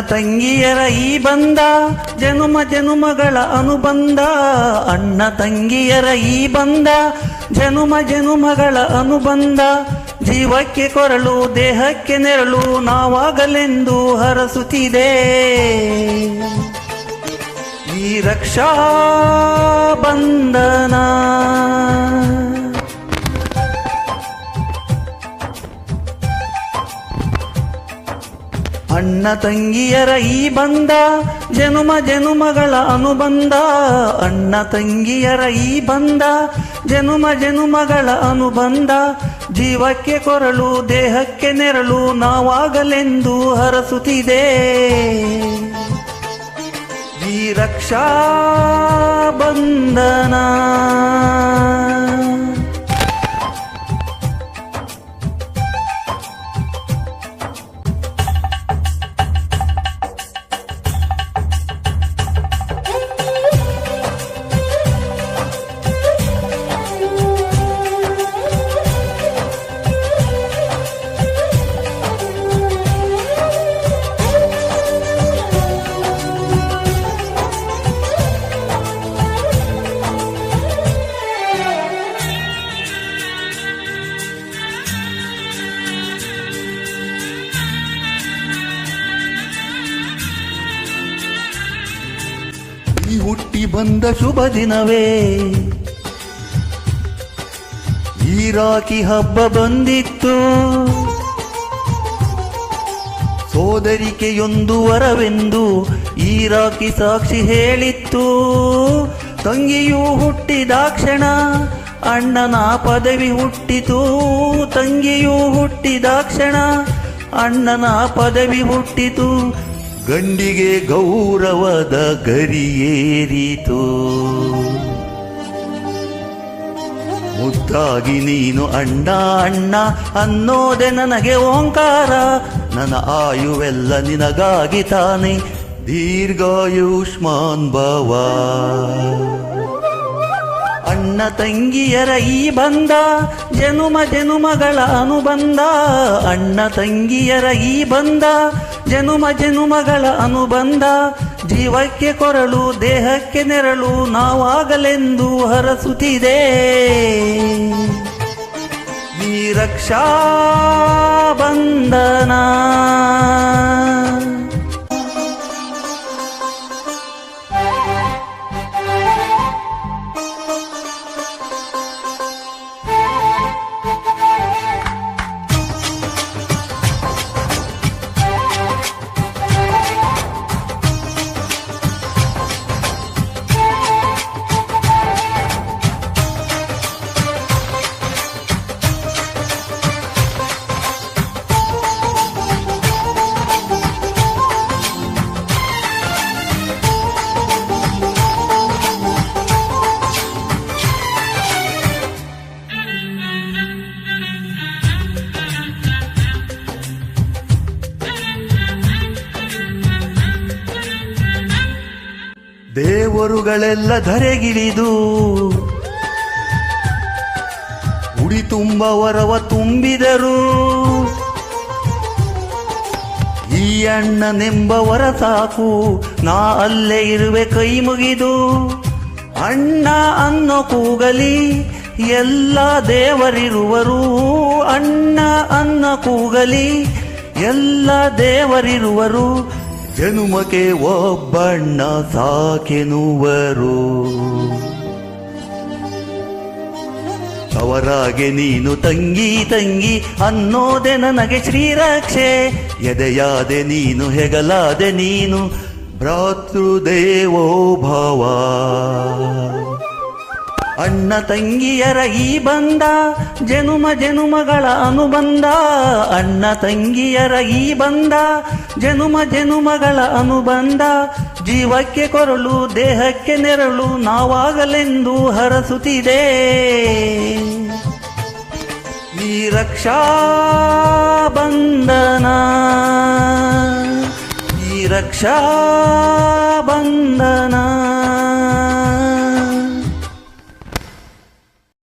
ತಂಗಿಯರ ಈ ಬಂಧ ಜನುಮ ಜನುಮಗಳ ಅನುಬಂಧ. ಅಣ್ಣ ತಂಗಿಯರ ಈ ಬಂಧ ಜನುಮ ಜನುಮಗಳ ಅನುಬಂಧ. ಜೀವಕ್ಕೆ ಕೊರಳು ದೇಹಕ್ಕೆ ನೆರಳು ನಾವಾಗಲೆಂದು ಹರಸುತ್ತಿದೆ ಈ ರಕ್ಷಾ ಬಂಧನ. ಅಣ್ಣ ತಂಗಿಯರ ಈ ಬಂಧ ಜನುಮ ಜನುಮಗಳ ಅನುಬಂಧ. ಅಣ್ಣ ತಂಗಿಯರ ಈ ಬಂಧ ಜನುಮ ಜನುಮಗಳ ಅನುಬಂಧ. ಜೀವಕ್ಕೆ ಕೊರಳು ದೇಹಕ್ಕೆ ನೆರಳು ನಾವಾಗಲೆಂದು ಹರಸುತ್ತಿದೆ ಈ ರಕ್ಷಾ ಬಂಧನ. ಈ ಹುಟ್ಟಿ ಬಂದ ಶುಭ ದಿನವೇ ಈ ರಾಖಿ ಹಬ್ಬ ಬಂದಿತ್ತು. ಸೋದರಿಕೆಯೊಂದು ವರವೆಂದು ಈ ರಾಖಿ ಸಾಕ್ಷಿ ಹೇಳಿತ್ತು. ತಂಗಿಯೂ ಹುಟ್ಟಿದಾಕ್ಷಣ ಅಣ್ಣನ ಪದವಿ ಹುಟ್ಟಿತು. ತಂಗಿಯೂ ಹುಟ್ಟಿದಾಕ್ಷಣ ಅಣ್ಣನ ಪದವಿ ಹುಟ್ಟಿತು. ಗಂಡಿಗೆ ಗೌರವದ ಗರಿಯೇರಿತು. ಮುದ್ದಾಗಿ ನೀನು ಅಣ್ಣ ಅಣ್ಣ ಅನ್ನೋದೆ ನನಗೆ ಓಂಕಾರ. ನನ್ನ ಆಯುವೆಲ್ಲ ನಿನಗಾಗಿ ತಾನೆ ದೀರ್ಘಾಯುಷ್ಮಾನ್ ಭವ. ಅಣ್ಣ ತಂಗಿಯರ ಈ ಬಂಧ ಜನುಮ ಜನುಮಗಳ ಅನುಬಂಧ. ಅಣ್ಣ ತಂಗಿಯರ ಈ ಬಂಧ ಜನುಮ ಜನುಮಗಳ ಅನುಬಂಧ. ಜೀವಕ್ಕೆ ಕೊರಳು ದೇಹಕ್ಕೆ ನೆರಳು ನಾವಾಗಲೆಂದು ಹರಸುತ್ತಿದೆ ಈ ರಕ್ಷಾ ಬಂಧನ. ದೇವರುಗಳೆಲ್ಲ ಧರೆಗಿಳಿದು ಉಡಿ ತುಂಬ ವರವ ತುಂಬಿದರು. ಈ ಅಣ್ಣನೆಂಬವರ ಸಾಕು ನಾ ಅಲ್ಲೇ ಇರುವೆ ಕೈ ಮುಗಿದು. ಅಣ್ಣ ಅನ್ನೋ ಕೂಗಲಿ ಎಲ್ಲ ದೇವರಿರುವರು. ಅಣ್ಣ ಅನ್ನೋ ಕೂಗಲಿ ಎಲ್ಲ ದೇವರಿರುವರು. ಜನುಮಕ್ಕೆ ಒಬ್ಬಣ್ಣ ಸಾಕೆನುವರು. ಅವರಾಗೆ ನೀನು ತಂಗಿ ತಂಗಿ ಅನ್ನೋದೆ ನನಗೆ ಶ್ರೀರಕ್ಷೆ. ಎದೆಯಾದೆ ನೀನು ಹೆಗಲಾದೆ ನೀನು ಭ್ರಾತೃದೇವೋ ಭವ. ಅಣ್ಣ ತಂಗಿಯರ ಈ ಬಂಧ ಜನುಮ ಜನುಮಗಳ ಅನುಬಂಧ. ಅಣ್ಣ ತಂಗಿಯರ ಈ ಬಂಧ ಜನುಮ ಜನುಮಗಳ ಅನುಬಂಧ. ಜೀವಕ್ಕೆ ಕೊರಳು ದೇಹಕ್ಕೆ ನೆರಳು ನಾವಾಗಲೆಂದು ಹರಸುತ್ತಿದೆ ಈ ರಕ್ಷಾ ಬಂಧನ. ಈ ರಕ್ಷಾ ಬಂಧನ.